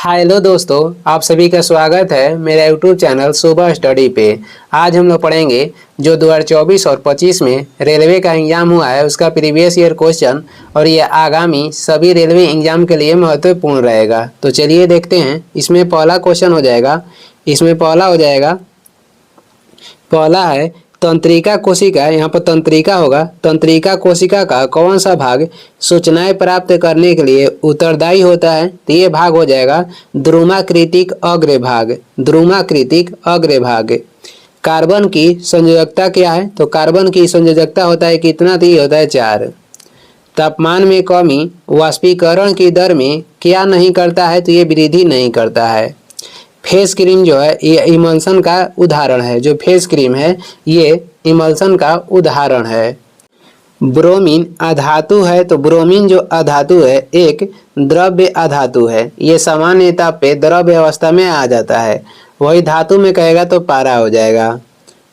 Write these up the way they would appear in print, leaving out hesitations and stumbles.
Hello दोस्तों, आप सभी का स्वागत है मेरा यूट्यूब चैनल सुबह स्टडी पे। आज हम लोग पढ़ेंगे जो 2024 और 25 में रेलवे का एग्ज़ाम हुआ है उसका प्रीवियस ईयर क्वेश्चन, और ये आगामी सभी रेलवे एग्ज़ाम के लिए महत्वपूर्ण रहेगा। तो चलिए देखते हैं। इसमें पहला क्वेश्चन हो जाएगा, पहला है तंत्रिका कोशिका। यहाँ पर तंत्रिका होगा। तंत्रिका कोशिका का कौन सा भाग सूचनाएं प्राप्त करने के लिए उत्तरदायी होता है? तो ये भाग हो जाएगा द्रुमाकृतिक अग्रभाग। द्रुमाकृतिक अग्रभाग। कार्बन की संयोजकता क्या है? तो कार्बन की संयोजकता होता है कितना? तो ये होता है 4। तापमान में कमी वाष्पीकरण की दर में क्या नहीं करता है? तो ये वृद्धि नहीं करता है। फेस क्रीम जो है ये इमल्शन का उदाहरण है। जो फेस क्रीम है ये इमल्शन का उदाहरण है। ब्रोमीन अधातु है। तो ब्रोमीन जो अधातु है एक द्रव्य अधातु है। ये सामान्य ताप पे द्रव्य अवस्था में आ जाता है। वही धातु में कहेगा तो पारा हो जाएगा।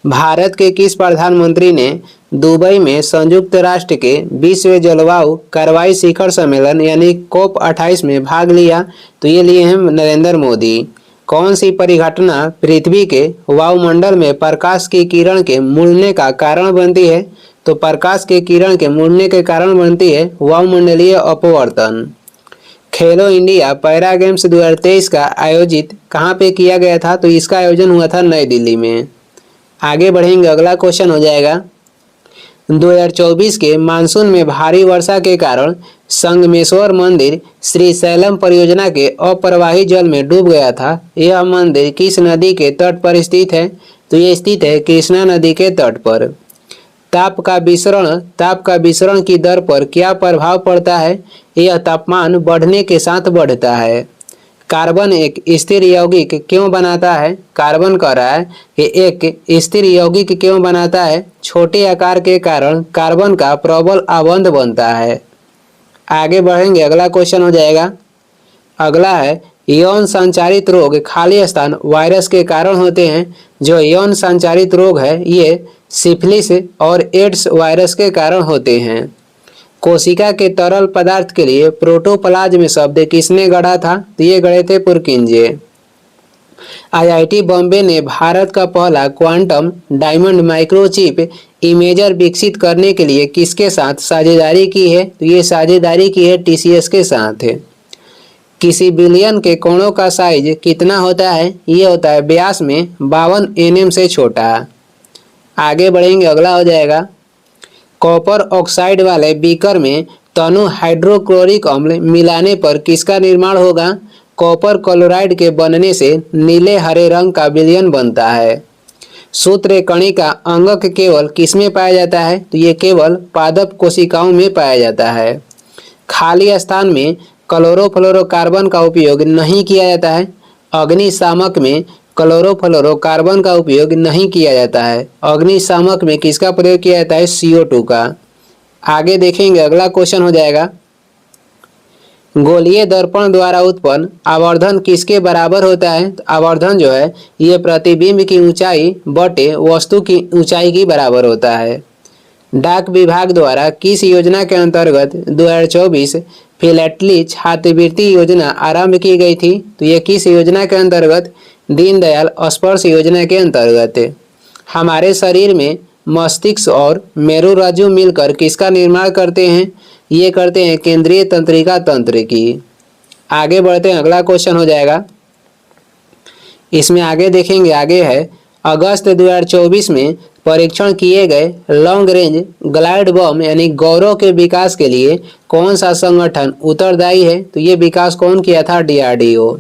भारत के किस प्रधानमंत्री ने दुबई में संयुक्त राष्ट्र के विश्व जलवायु कार्रवाई शिखर सम्मेलन यानी COP28 में भाग लिया? तो ये लिए हैं नरेंद्र मोदी। कौन सी परिघटना पृथ्वी के वायुमंडल में प्रकाश की किरण के मुड़ने का कारण बनती है? तो प्रकाश के किरण के मुड़ने के कारण बनती है वायुमंडलीय अपवर्तन। खेलो इंडिया पैरा गेम्स 2023 का आयोजित कहाँ पे किया गया था? तो इसका आयोजन हुआ था नई दिल्ली में। आगे बढ़ेंगे, अगला क्वेश्चन हो जाएगा 2024 के मानसून में भारी वर्षा के कारण संगमेश्वर मंदिर श्रीशैलम परियोजना के अप्रवाही जल में डूब गया था। यह मंदिर किस नदी के तट पर स्थित है? तो ये स्थित है कृष्णा नदी के तट पर। ताप का विसरण की दर पर क्या प्रभाव पड़ता है? यह तापमान बढ़ने के साथ बढ़ता है। कार्बन एक स्थिर यौगिक क्यों बनाता है? कार्बन कह रहा है कि एक स्थिर यौगिक क्यों बनाता है? छोटे आकार के कारण कार्बन का प्रबल आबंध बनता है। आगे बढ़ेंगे, अगला क्वेश्चन हो जाएगा। अगला है यौन संचारित रोग खाली स्थान वायरस के कारण होते हैं। जो यौन संचारित रोग है ये सिफिलिस और एड्स वायरस के कारण होते हैं। कोशिका के तरल पदार्थ के लिए प्रोटोप्लाज्म शब्द किसने गढ़ा था? तो ये गढ़े थे पुरकिंजे। IIT बॉम्बे ने भारत का पहला क्वांटम डायमंड माइक्रोचिप इमेजर विकसित करने के लिए किसके साथ साझेदारी की है? तो ये साझेदारी की है TCS के साथ है। किसी बिलियन के कोणों का साइज कितना होता है? ये होता है व्यास में 52 nm से छोटा। आगे बढ़ेंगे, अगला हो जाएगा कॉपर ऑक्साइड वाले बीकर में तनु हाइड्रोक्लोरिक अम्ल मिलाने पर किसका निर्माण होगा? कॉपर क्लोराइड के बनने से नीले हरे रंग का विलयन बनता है। सूत्र कणिका अंगक केवल किसमें पाया जाता है? तो ये केवल पादप कोशिकाओं में पाया जाता है। खाली स्थान में क्लोरोफ्लोरोकार्बन का उपयोग नहीं किया जाता है। अग्निशामक में क्लोरोफ्लोरोकार्बन का उपयोग नहीं किया जाता है। अग्निशामक में किसका प्रयोग किया जाता है? CO2 का। आगे देखेंगे, अगला क्वेश्चन हो जाएगा गोलीय दर्पण द्वारा उत्पन्न आवर्धन किसके बराबर होता है? तो आवर्धन जो है ये प्रतिबिंब की ऊंचाई बटे वस्तु की ऊंचाई की बराबर होता है। डाक विभाग द्वारा किस योजना के अंतर्गत 2024 फिलैटली छात्रवृत्ति योजना आरंभ की गई थी? तो ये किस योजना के अंतर्गत? दीनदयाल स्पर्श योजना के अंतर्गत। हमारे शरीर में मस्तिष्क और मेरुरज्जु मिलकर किसका निर्माण करते हैं? ये करते हैं केंद्रीय तंत्रिका तंत्र की। आगे बढ़ते हैं, अगला क्वेश्चन हो जाएगा। इसमें आगे देखेंगे, आगे है अगस्त 2024 में परीक्षण किए गए लॉन्ग रेंज ग्लाइड बम यानी गौरव के विकास के लिए कौन सा संगठन उत्तरदायी है? तो ये विकास कौन किया था? DRDO।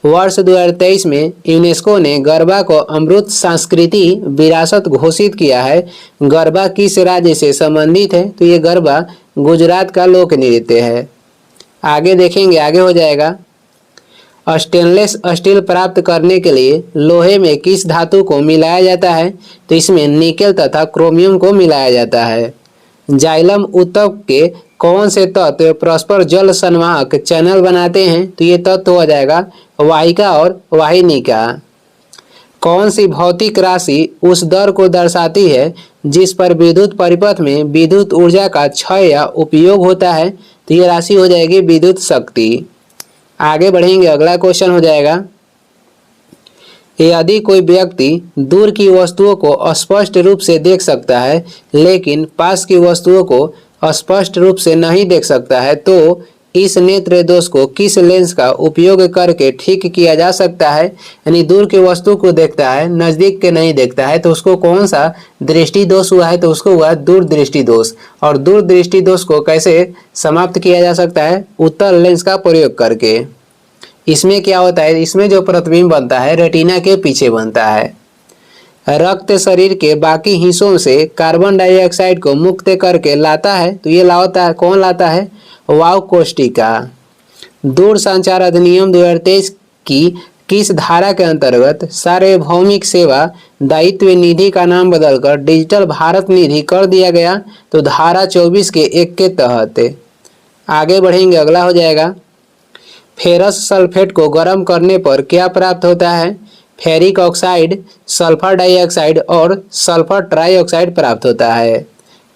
वर्ष 2023 में यूनेस्को ने गरबा को अमृत सांस्कृति विरासत घोषित किया है। गरबा किस राज्य से संबंधित है? तो ये गरबा गुजरात का लोक नृत्य है। आगे देखेंगे, आगे हो जाएगा स्टेनलेस स्टील प्राप्त करने के लिए लोहे में किस धातु को मिलाया जाता है? तो इसमें निकेल तथा क्रोमियम को मिलाया जाता है। जाइलम ऊतक के कौन से तत्व परस्पर जल संवाहक चैनल बनाते हैं? तो ये तत्व हो जाएगा वाहिका और वाहिनिका। कौन सी भौतिक राशि उस दर को दर्शाती है जिस पर विद्युत परिपथ में विद्युत ऊर्जा का क्षय या उपयोग होता है? तो ये राशि हो जाएगी विद्युत शक्ति। आगे बढ़ेंगे, अगला क्वेश्चन हो जाएगा, यदि कोई व्यक्ति दूर की वस्तुओं को स्पष्ट रूप से देख सकता है लेकिन पास की वस्तुओं को स्पष्ट रूप से नहीं देख सकता है तो इस नेत्र दोष को किस लेंस का उपयोग करके ठीक किया जा सकता है। यानी दूर की वस्तु को देखता है, नजदीक के नहीं देखता है, तो उसको कौन सा दृष्टि दोष हुआ है, तो उसको हुआ दूरदृष्टि दोष। और दूरदृष्टि दोष को कैसे समाप्त किया जा सकता है, उत्तल लेंस का प्रयोग करके। इसमें क्या होता है, इसमें जो प्रतिबिंब बनता है रेटिना के पीछे बनता है। रक्त शरीर के बाकी हिस्सों से कार्बन डाइऑक्साइड को मुक्त करके लाता है, तो ये लाता है, कौन लाता है, वायु कोशिका। दूर संचार अधिनियम 2023 की किस धारा के अंतर्गत सार्वभौमिक सेवा दायित्व निधि का नाम बदलकर डिजिटल भारत निधि कर दिया गया, तो धारा 24 के 1 के तहत। आगे बढ़ेंगे, अगला हो जाएगा, फेरस सल्फेट को गर्म करने पर क्या प्राप्त होता है, फेरिक ऑक्साइड, सल्फर डाइऑक्साइड और सल्फर ट्राइऑक्साइड प्राप्त होता है।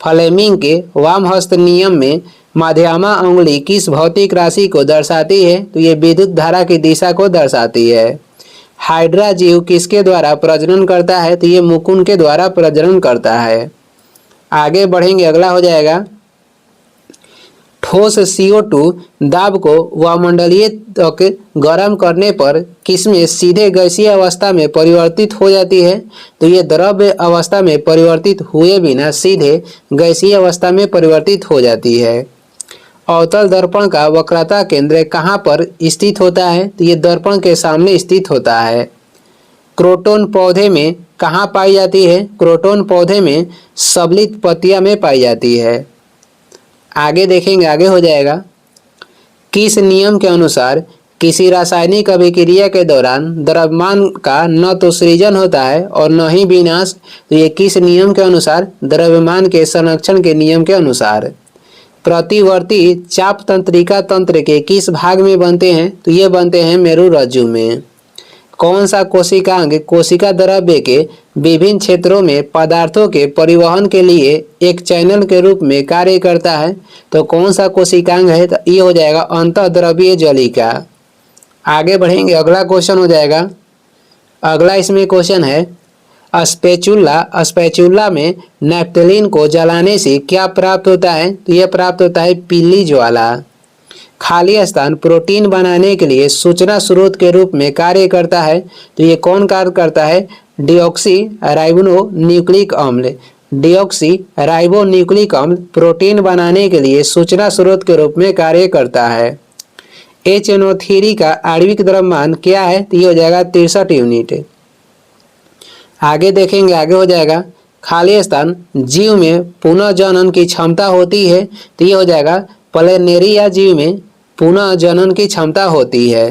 फ्लेमिंग के वामहस्त नियम में मध्यमा अंगुली किस भौतिक राशि को दर्शाती है, तो ये विद्युत धारा की दिशा को दर्शाती है। हाइड्रा जीव किसके द्वारा प्रजनन करता है, तो ये मुकुंद के द्वारा प्रजनन करता है। आगे बढ़ेंगे, अगला हो जाएगा, ठोस CO2 दाब को वायुमंडलीय तक गर्म करने पर किसमें सीधे गैसीय अवस्था में परिवर्तित हो जाती है, तो ये द्रव्य अवस्था में परिवर्तित हुए बिना सीधे गैसीय अवस्था में परिवर्तित हो जाती है। अवतल दर्पण का वक्रता केंद्र कहाँ पर स्थित होता है, तो ये दर्पण के सामने स्थित होता है। क्रोटोन पौधे में कहाँ पाई जाती है, क्रोटोन पौधे में सबलित पत्तियां में पाई जाती है। आगे देखेंगे, आगे हो जाएगा, किस नियम के अनुसार किसी रासायनिक अभिक्रिया के दौरान द्रव्यमान का न तो सृजन होता है और न ही विनाश, तो ये किस नियम के अनुसार, द्रव्यमान के संरक्षण के नियम के अनुसार। प्रतिवर्ती चाप तंत्रिका तंत्र के किस भाग में बनते हैं, तो ये बनते हैं मेरुरज्जु में। कौन सा कोशिकांग कोशिका द्रव्य के विभिन्न क्षेत्रों में पदार्थों के परिवहन के लिए एक चैनल के रूप में कार्य करता है, तो कौन सा कोशिकांग है, तो ये हो जाएगा अंतःद्रव्यीय जलिका। आगे बढ़ेंगे, अगला क्वेश्चन हो जाएगा, अगला इसमें क्वेश्चन है, स्पैचुला में नैप्थलीन को जलाने से क्या प्राप्त होता है, तो यह प्राप्त होता है पीली ज्वाला। खाली स्थान प्रोटीन बनाने के लिए सूचना स्रोत के रूप में कार्य करता है, तो ये कौन कार्य करता है, डिऑक्सी राइबो न्यूक्लिक अम्ल। डिऑक्सी राइबो न्यूक्लिक अम्ल प्रोटीन बनाने के लिए सूचना स्रोत के रूप में कार्य करता है। HNO3 का आणविक द्रव्यमान क्या है, तो ये हो जाएगा 63 यूनिट। आगे देखेंगे, आगे हो जाएगा, खाली स्थान जीव में पुनः जनन की क्षमता होती है, तो ये हो जाएगा प्लेनेरिया जीव में पुनः जनन की क्षमता होती है।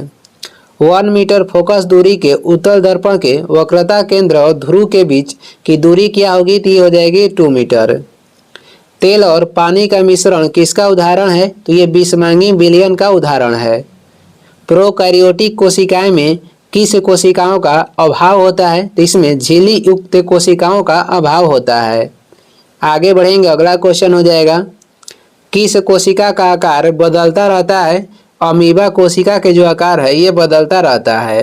1 मीटर फोकस दूरी के उत्तल दर्पण के वक्रता केंद्र और ध्रुव के बीच की दूरी क्या होगी, तो ये हो जाएगी 2 मीटर। तेल और पानी का मिश्रण किसका उदाहरण है, तो ये बिस्मांगी विलयन का उदाहरण है। प्रोकैरियोटिक कोशिकाएं में किस कोशिकाओं का अभाव होता है, तो इसमें झिल्ली युक्त कोशिकाओं का अभाव होता है। आगे बढ़ेंगे, अगला क्वेश्चन हो जाएगा, किस कोशिका का आकार बदलता रहता है, अमीबा कोशिका के जो आकार है ये बदलता रहता है।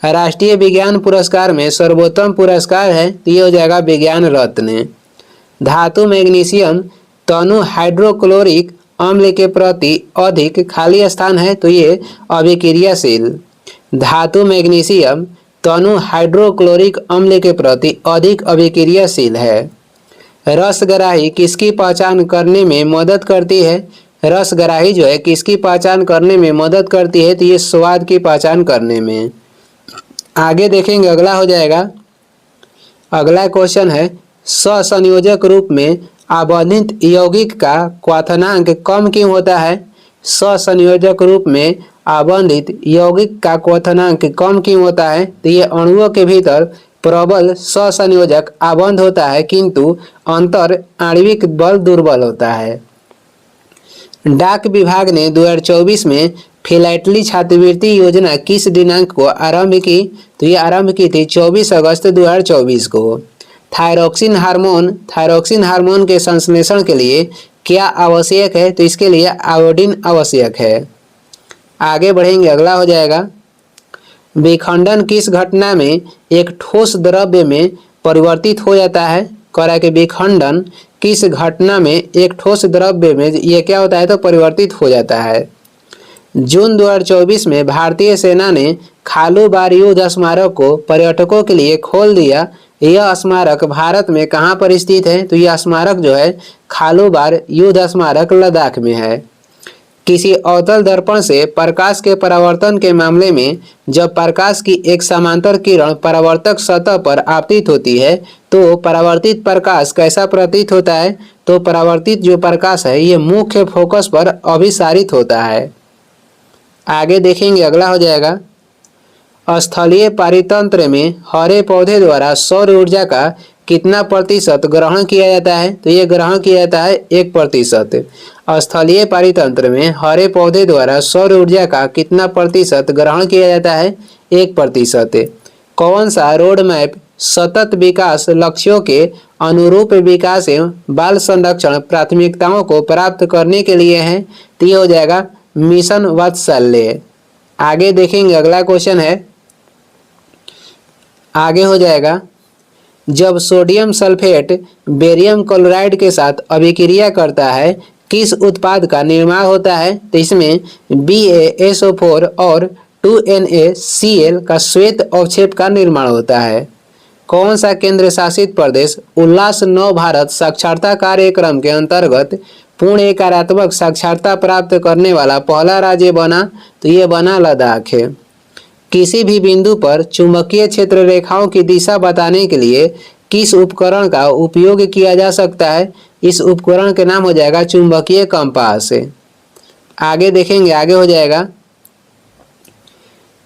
राष्ट्रीय विज्ञान पुरस्कार में सर्वोत्तम पुरस्कार है, तो ये हो जाएगा विज्ञान रत्न। धातु मैग्नीशियम तनु हाइड्रोक्लोरिक अम्ल के प्रति अधिक खाली स्थान है, तो ये अभिक्रियाशील। धातु मैग्नीशियम तनु हाइड्रोक्लोरिक अम्ल के प्रति अधिक अभिक्रियाशील है। रसग्राही किसकी पहचान करने में मदद करती है, रसग्राही जो है किसकी पहचान करने में मदद करती है, तो ये स्वाद की पहचान करने में। आगे देखेंगे, अगला हो जाएगा, अगला क्वेश्चन है, ससंयोजक रूप में आबंधित यौगिक का क्वथनांक कम क्यों होता है, ससंयोजक रूप में आबंधित यौगिक का क्वथनांक कम क्यों होता है, तो ये अणुओं के भीतर प्रबल ससंयोजक आबंध होता है किंतु अंतर आणविक बल दुर्बल होता है। डाक विभाग ने 2024 में फिलैटली छात्रवृत्ति योजना किस दिनांक को आरंभ की, तो ये आरंभ की थी 24 अगस्त 2024 को। थायरोक्सिन हार्मोन के संश्लेषण के लिए क्या आवश्यक है, तो इसके लिए आयोडीन आवश्यक है। आगे बढ़ेंगे, अगला हो जाएगा विखंडन किस घटना में एक ठोस द्रव्य में परिवर्तित हो जाता है। कह रहा है कि विखंडन किस घटना में एक ठोस द्रव्य में ये क्या होता है तो परिवर्तित हो जाता है। जून 2024 में भारतीय सेना ने खालू बार युद्ध स्मारक को पर्यटकों के लिए खोल दिया। यह स्मारक भारत में कहाँ पर स्थित है तो यह स्मारक जो है खालू बार युद्ध स्मारक लद्दाख में है। किसी अवतल दर्पण से प्रकाश के परावर्तन के मामले में जब प्रकाश की एक समांतर किरण परावर्तक सतह पर आपतित होती है तो परावर्तित प्रकाश कैसा प्रतीत होता है तो परावर्तित जो प्रकाश है ये मुख्य फोकस पर अभिसारित होता है। आगे देखेंगे, अगला हो जाएगा स्थलीय पारितंत्र में हरे पौधे द्वारा सौर ऊर्जा का कितना प्रतिशत ग्रहण किया जाता है तो ये ग्रहण किया जाता है 1%। स्थलीय पारितंत्र में हरे पौधे द्वारा सौर ऊर्जा का कितना प्रतिशत ग्रहण किया जाता है 1%। कौन सा रोड मैप सतत विकास लक्ष्यों के अनुरूप विकास एवं बाल संरक्षण प्राथमिकताओं को प्राप्त करने के लिए है तो ये हो जाएगा मिशन वात्सल्य। आगे देखेंगे, अगला क्वेश्चन है, आगे हो जाएगा जब सोडियम सल्फेट बेरियम क्लोराइड के साथ अभिक्रिया करता है किस उत्पाद का निर्माण होता है तो इसमें BaSO4 और 2NaCl का श्वेत अवक्षेप का निर्माण होता है। कौन सा केंद्र शासित प्रदेश उल्लास नव भारत साक्षरता कार्यक्रम के अंतर्गत पूर्ण एकात्मक साक्षरता प्राप्त करने वाला पहला राज्य बना तो ये बना लद्दाख है। किसी भी बिंदु पर चुंबकीय क्षेत्र रेखाओं की दिशा बताने के लिए किस उपकरण का उपयोग किया जा सकता है, इस उपकरण के नाम हो जाएगा चुंबकीय कंपास। आगे देखेंगे, आगे हो जाएगा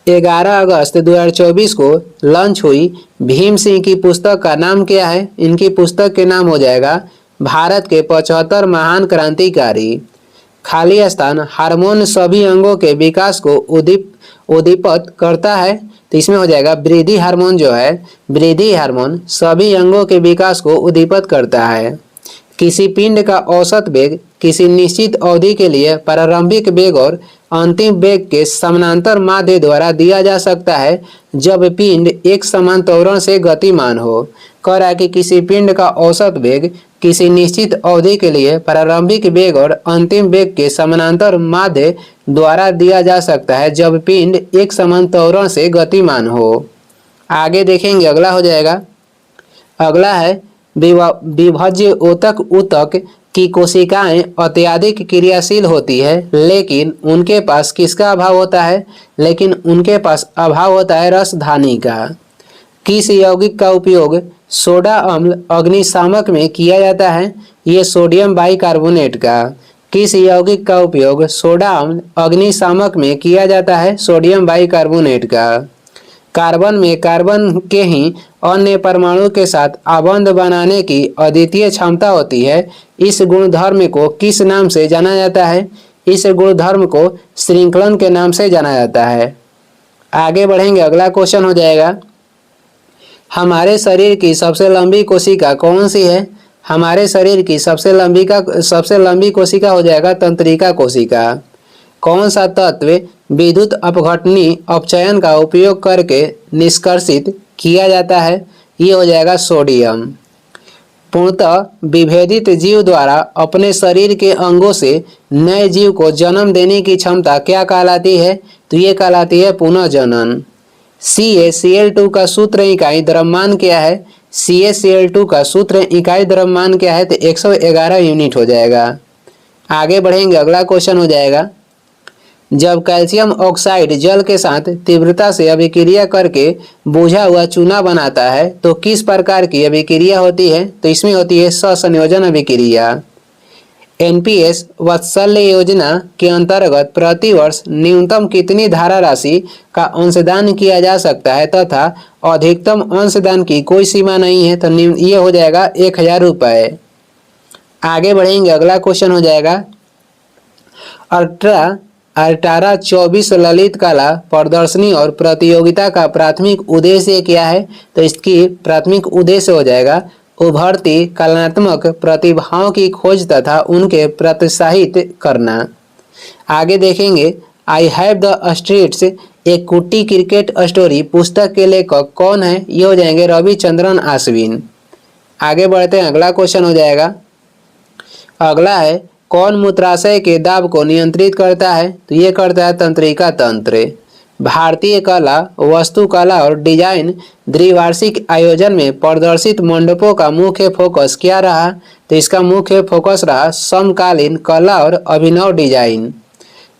11 अगस्त 2024 को लॉन्च हुई भीम सिंह की पुस्तक का नाम क्या है। इनकी पुस्तक के नाम हो जाएगा भारत के 75 महान क्रांतिकारी। खाली स्थान हार्मोन सभी अंगों के विकास को उद्दीपित करता है तो इसमें हो जाएगा वृद्धि हार्मोन जो है वृद्धि हार्मोन सभी अंगों के विकास को उद्दीपित करता है। किसी पिंड का औसत वेग किसी निश्चित अवधि के लिए प्रारंभिक वेग और अंतिम वेग के समानांतर माध्य द्वारा दिया जा सकता है जब पिंड एक समान त्वरण से गतिमान हो। कह रहा है कि किसी पिंड का औसत वेग किसी निश्चित अवधि के लिए प्रारंभिक वेग और अंतिम वेग के समानांतर माध्य द्वारा दिया जा सकता है जब पिंड एक समान त्वरण से गतिमान हो। आगे देखेंगे, अगला हो जाएगा, अगला है विभज्य ऊतक की कोशिकाएं अत्यधिक क्रियाशील होती है लेकिन उनके पास किसका अभाव होता है लेकिन उनके पास अभाव होता है रसधानी का। किस यौगिक का उपयोग सोडा अम्ल अग्निशामक में किया जाता है, ये सोडियम बाइकार्बोनेट का। किस यौगिक का उपयोग सोडा अम्ल अग्निशामक में किया जाता है, सोडियम बाइकार्बोनेट का। कार्बन में कार्बन के ही अन्य परमाणु के साथ आबंध बनाने की अद्वितीय क्षमता होती है। इस गुणधर्म को किस नाम से जाना जाता है, इस गुणधर्म को श्रृंखलन के नाम से जाना जाता है। आगे बढ़ेंगे, अगला क्वेश्चन हो जाएगा हमारे शरीर की सबसे लंबी कोशिका कौन सी है। हमारे शरीर की सबसे लंबी कोशिका हो जाएगा तंत्रिका कोशिका। कौन सा तत्व विद्युत अपघटनी अपचयन का उपयोग करके निष्कर्षित किया जाता है, ये हो जाएगा सोडियम। पूर्णतः विभेदित जीव द्वारा अपने शरीर के अंगों से नए जीव को जन्म देने की क्षमता क्या कहलाती है, तो ये कहलाती है पुनर्जनन। CaCl2 का सूत्र इकाई द्रव्यमान क्या है, CaCl2 का सूत्र इकाई द्रव्यमान क्या है, तो 111 यूनिट हो जाएगा। आगे बढ़ेंगे, अगला क्वेश्चन हो जाएगा जब कैल्शियम ऑक्साइड जल के साथ तीव्रता से अभिक्रिया करके बुझा हुआ चूना बनाता है तो किस प्रकार की अभिक्रिया होती है, तो इसमें होती है सहसंयोजन अभिक्रिया। NPS वात्सल्य योजना के अंतर्गत प्रतिवर्ष न्यूनतम कितनी धारा राशि का अंशदान किया जा सकता है तथा अधिकतम अंशदान की कोई सीमा नहीं है, तो ये हो जाएगा 1000 रुपये। आगे बढ़ेंगे, अगला क्वेश्चन हो जाएगा 1824 ललित कला प्रदर्शनी और प्रतियोगिता का प्राथमिक उद्देश्य क्या है, तो इसकी प्राथमिक उद्देश्य हो जाएगा उभरती कलात्मक प्रतिभाओं की खोज तथा उनके प्रोत्साहित करना। आगे देखेंगे आई हैव द स्ट्रीट्स ए कुट्टी क्रिकेट स्टोरी पुस्तक के लेखक कौन है? ये हो जाएंगे रविचंद्रन अश्विन। आगे बढ़ते हैं, अगला क्वेश्चन हो जाएगा। अगला है कौन मूत्राशय के दाब को नियंत्रित करता है? तो ये करता है तंत्रिका तंत्र। भारतीय कला, वास्तुकला और डिजाइन द्विवार्षिक आयोजन में प्रदर्शित मंडपों का मुख्य फोकस क्या रहा? तो इसका मुख्य फोकस रहा समकालीन कला और अभिनव डिजाइन।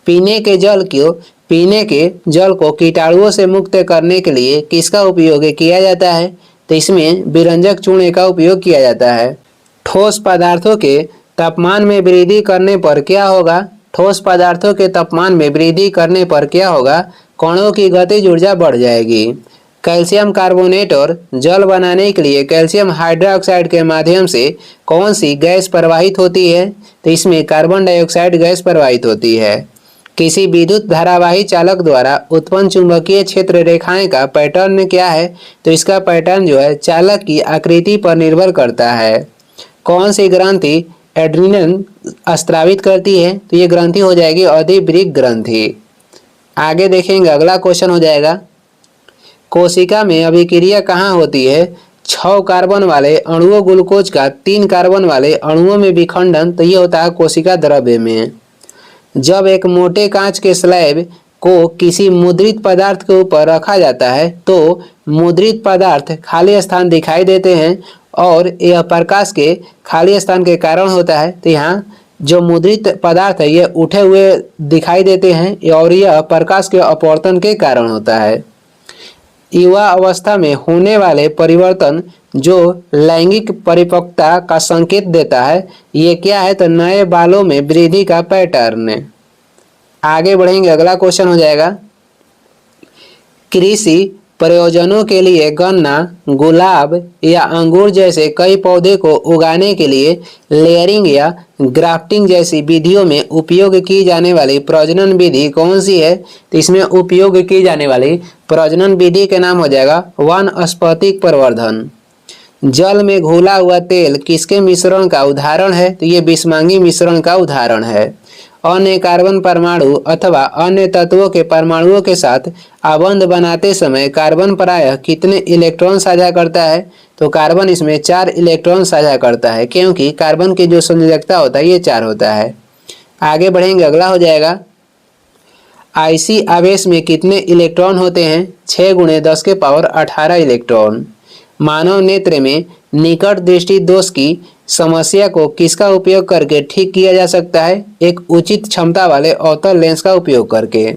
पीने के जल को कीटाणुओं से मुक्त करने के लिए किसका उपयोग किया जाता है? तो इसमें विरंजक चूने का उपयोग किया जाता है। ठोस पदार्थों के तापमान में वृद्धि करने पर क्या होगा? ठोस पदार्थों के तापमान में वृद्धि करने पर क्या होगा? कणों की गतिज ऊर्जा बढ़ जाएगी। कैल्शियम कार्बोनेट और जल बनाने के लिए कैल्शियम हाइड्रोक्साइड के माध्यम से कौन सी गैस प्रवाहित होती है? तो इसमें कार्बन डाइऑक्साइड गैस प्रवाहित होती है। किसी विद्युत धारावाही चालक द्वारा उत्पन्न चुंबकीय क्षेत्र रेखाएं का पैटर्न क्या है? तो इसका पैटर्न जो है चालक की आकृति पर निर्भर करता है। कौन सी ग्रंथि एड्रिनल स्रावित करती है? तो ये ग्रंथि हो जाएगी अधिवृक्क ग्रंथि। आगे देखेंगे, अगला क्वेश्चन हो जाएगा। कोशिका में अभिक्रिया कहाँ होती है? 6 कार्बन वाले अणुओं ग्लूकोज का 3 कार्बन वाले अणुओं में विखंडन, तो ये होता है कोशिका द्रव्य में। जब एक मोटे कांच के स्लैब को किसी मुद्रित पदार्थ के ऊपर रखा जाता है तो मुद्रित पदार्थ खाली स्थान दिखाई देते हैं और यह प्रकाश के खाली स्थान के कारण होता है। तो यहाँ जो मुद्रित पदार्थ है ये उठे हुए दिखाई देते हैं और यह प्रकाश के अपवर्तन के कारण होता है। युवा अवस्था में होने वाले परिवर्तन जो लैंगिक परिपक्वता का संकेत देता है, ये क्या है? तो नए बालों में वृद्धि का पैटर्न। आगे बढ़ेंगे, अगला क्वेश्चन हो जाएगा। कृषि प्रयोजनों के लिए गन्ना, गुलाब या अंगूर जैसे कई पौधे को उगाने के लिए लेयरिंग या ग्राफ्टिंग जैसी विधियों में उपयोग की जाने वाली प्रजनन विधि कौन सी है? तो इसमें उपयोग की जाने वाली प्रजनन विधि के नाम हो जाएगा वानस्पतिक प्रवर्धन। जल में घुला हुआ तेल किसके मिश्रण का उदाहरण है? तो ये बिस्मांगी मिश्रण का उदाहरण है। अन्य कार्बन परमाणु अथवा अन्य तत्वों के परमाणुओं के साथ आबंध बनाते समय कार्बन प्रायः कितने इलेक्ट्रॉन साझा करता है? तो कार्बन इसमें 4 इलेक्ट्रॉन साझा करता है, क्योंकि कार्बन की जो संयोजकता होता है ये 4 होता है। आगे बढ़ेंगे, अगला हो जाएगा। आईसी आवेश में कितने इलेक्ट्रॉन होते हैं? 6 × 10⁻18 इलेक्ट्रॉन। मानव नेत्र में निकट दृष्टि दोष की समस्या को किसका उपयोग करके ठीक किया जा सकता है? एक उचित क्षमता वाले अवतल लेंस का उपयोग करके।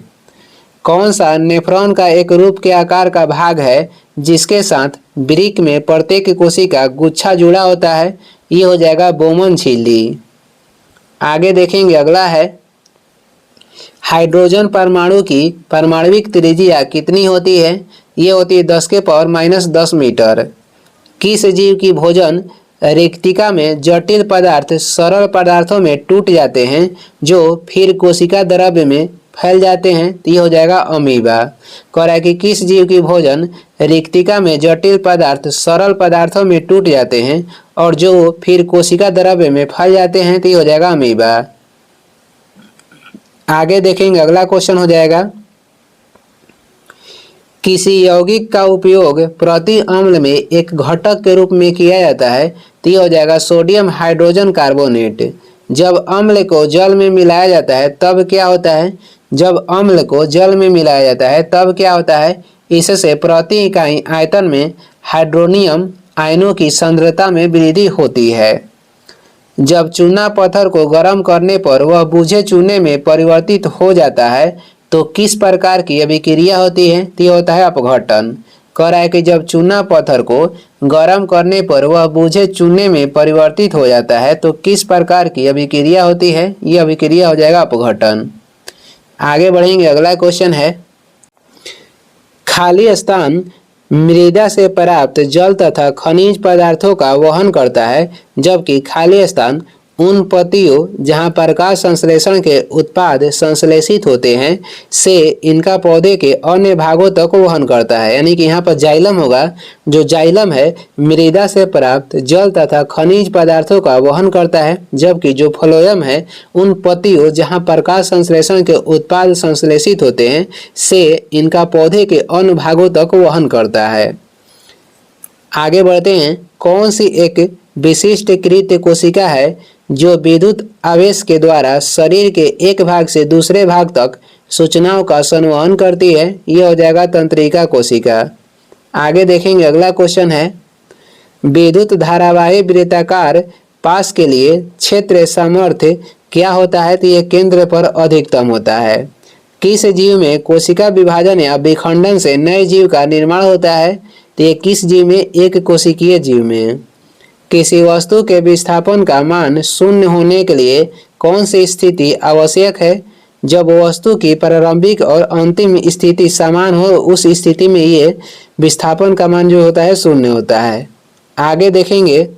कौन सा नेफ्रॉन का एक रूप के आकार का भाग है जिसके साथ वृक्क में प्रत्येक कोशिका गुच्छा जुड़ा होता है? ये हो जाएगा बोमन झिल्ली। आगे देखेंगे, अगला है हाइड्रोजन परमाणु की परमाणविक त्रिज्या कितनी होती है? ये होती है 10⁻−10 मीटर। किस जीव की भोजन रिक्तिका में जटिल पदार्थ सरल पदार्थों में टूट जाते हैं जो फिर कोशिका द्रव्य में फैल जाते हैं? तो ये हो जाएगा अमीबा। कह रहा है कि किस जीव की भोजन रिक्तिका में जटिल पदार्थ सरल पदार्थों में टूट जाते हैं और जो फिर कोशिका द्रव्य में फैल जाते हैं? तो ये हो जाएगा अमीबा। आगे देखेंगे, अगला क्वेश्चन हो जाएगा। किसी यौगिक का उपयोग प्रति अम्ल में एक घटक के रूप में किया जाता है? तो ये हो जाएगा सोडियम हाइड्रोजन कार्बोनेट। जब अम्ल को जल में मिलाया जाता है तब क्या होता है? जब अम्ल को जल में मिलाया जाता है तब क्या होता है? इससे प्रति इकाई आयतन में हाइड्रोनियम आयनों की सांद्रता में वृद्धि होती है। जब चूना पत्थर को गर्म करने पर वह बुझे चूने में परिवर्तित हो जाता है तो किस प्रकार की अभिक्रिया होती है? तो ये होता है अपघटन। कह रहा है कि जब चूना पत्थर को गर्म करने पर वह बुझे चूने में परिवर्तित हो जाता है तो किस प्रकार की अभिक्रिया होती है? ये अभिक्रिया हो जाएगा अपघटन। आगे बढ़ेंगे, अगला क्वेश्चन है। खाली स्थान मृदा से प्राप्त जल तथा खनिज पदार्थों का वहन करता है जबकि खाली स्थान उन पत्तियों जहाँ प्रकाश संश्लेषण के उत्पाद संश्लेषित होते हैं से इनका पौधे के अन्य भागों तक वहन करता है। यानी कि यहाँ पर जाइलम होगा, जो जाइलम है मृदा से प्राप्त जल तथा खनिज पदार्थों का वहन करता है, जबकि जो फ्लोएम है उन पत्तियों जहाँ प्रकाश संश्लेषण के उत्पाद संश्लेषित होते हैं से इनका पौधे के अन्य भागों तक वहन करता है। आगे बढ़ते हैं। कौन सी एक विशिष्ट कृत कोशिका है जो विद्युत आवेश के द्वारा शरीर के एक भाग से दूसरे भाग तक सूचनाओं का संवहन करती है? यह हो जाएगा तंत्रिका कोशिका। आगे देखेंगे, अगला क्वेश्चन है विद्युत धारावाही वृत्ताकार पास के लिए क्षेत्र सामर्थ्य क्या होता है? तो यह केंद्र पर अधिकतम होता है। किस जीव में कोशिका विभाजन या विखंडन से नए जीव का निर्माण होता है? तो यह किस जीव में? एक कोशिकीय जीव में। किसी वस्तु के विस्थापन का मान शून्य होने के लिए कौन सी स्थिति आवश्यक है? जब वस्तु की प्रारंभिक और अंतिम स्थिति समान हो, उस स्थिति में ये विस्थापन का मान जो होता है शून्य होता है। आगे देखेंगे,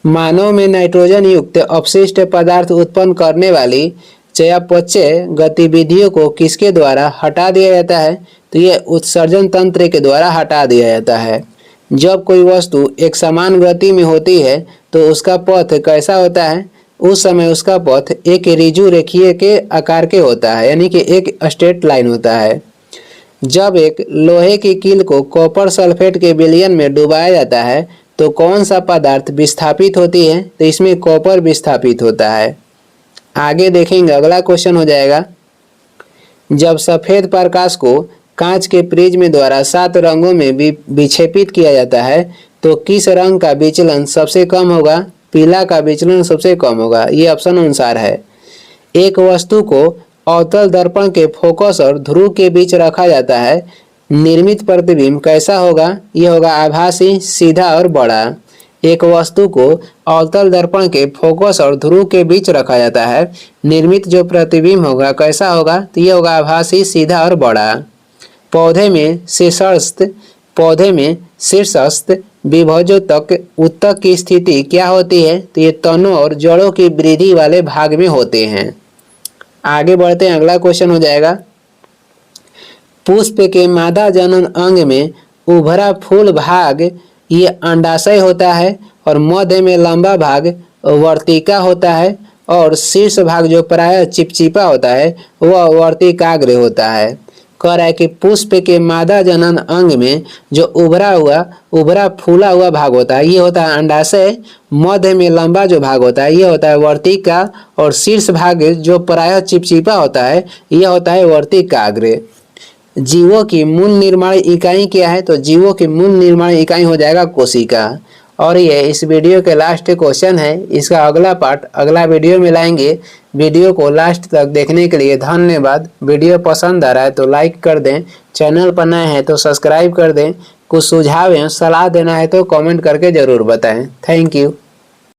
मानव में नाइट्रोजन युक्त अपशिष्ट पदार्थ उत्पन्न करने वाली चयापचय गतिविधियों को किसके द्वारा हटा दिया जाता है? तो ये उत्सर्जन तंत्र के द्वारा हटा दिया जाता है। जब कोई वस्तु एक समान गति में होती है तो उसका पथ कैसा होता है? उस समय उसका पथ एक ऋजु रेखीय के आकार के होता है, यानी कि एक स्ट्रेट लाइन होता है। जब एक लोहे की कील को कॉपर सल्फेट के विलयन में डुबाया जाता है तो कौन सा पदार्थ विस्थापित होती है? तो इसमें कॉपर विस्थापित होता है। आगे देखेंगे, अगला क्वेश्चन हो जाएगा, जब सफेद प्रकाश को कांच के प्रिज्म द्वारा 7 रंगों में विक्षेपित किया जाता है तो किस रंग का विचलन सबसे कम होगा? पीला का विचलन सबसे कम होगा। ये ऑप्शन अनुसार है। एक वस्तु को अवतल दर्पण के फोकस और ध्रुव के बीच रखा जाता है, निर्मित प्रतिबिंब कैसा होगा? यह होगा आभासी, सीधा और बड़ा। एक वस्तु को अवतल दर्पण के फोकस और ध्रुव के बीच रखा जाता है, निर्मित जो प्रतिबिंब होगा कैसा होगा? तो यह होगा आभासी, सीधा और बड़ा। पौधे में शीर्षस्थ विभजों तक उत्तक की स्थिति क्या होती है? तो ये तनों और जड़ों की वृद्धि वाले भाग में होते हैं। आगे बढ़ते हैं, अगला क्वेश्चन हो जाएगा, पुष्प के मादा जनन अंग में उभरा फूल भाग ये अंडाशय होता है और मध्य में लंबा भाग वर्तिका होता है और शीर्ष भाग जो प्रायः चिपचिपा होता है वह वर्तिकाग्र होता है। कह रहा है कि पुष्प के मादा जनन अंग में जो उभरा फूला हुआ भाग होता है ये होता है अंडाशय, मध्य में लंबा जो भाग होता है ये होता है वर्तिका और शीर्ष भाग जो प्रायः चिपचिपा होता है यह होता है वर्तिकाग्र। जीवों की मूल निर्माण इकाई क्या है? तो जीवों की मूल निर्माण इकाई हो जाएगा कोशिका। और ये इस वीडियो के लास्ट क्वेश्चन है। इसका अगला पार्ट अगला वीडियो में लाएंगे। वीडियो को लास्ट तक देखने के लिए धन्यवाद। वीडियो पसंद आ रहा है तो लाइक कर दें, चैनल पर नए हैं तो सब्सक्राइब कर दें। कुछ सुझाव एवं सलाह देना है तो कमेंट करके ज़रूर बताएं। Thank you.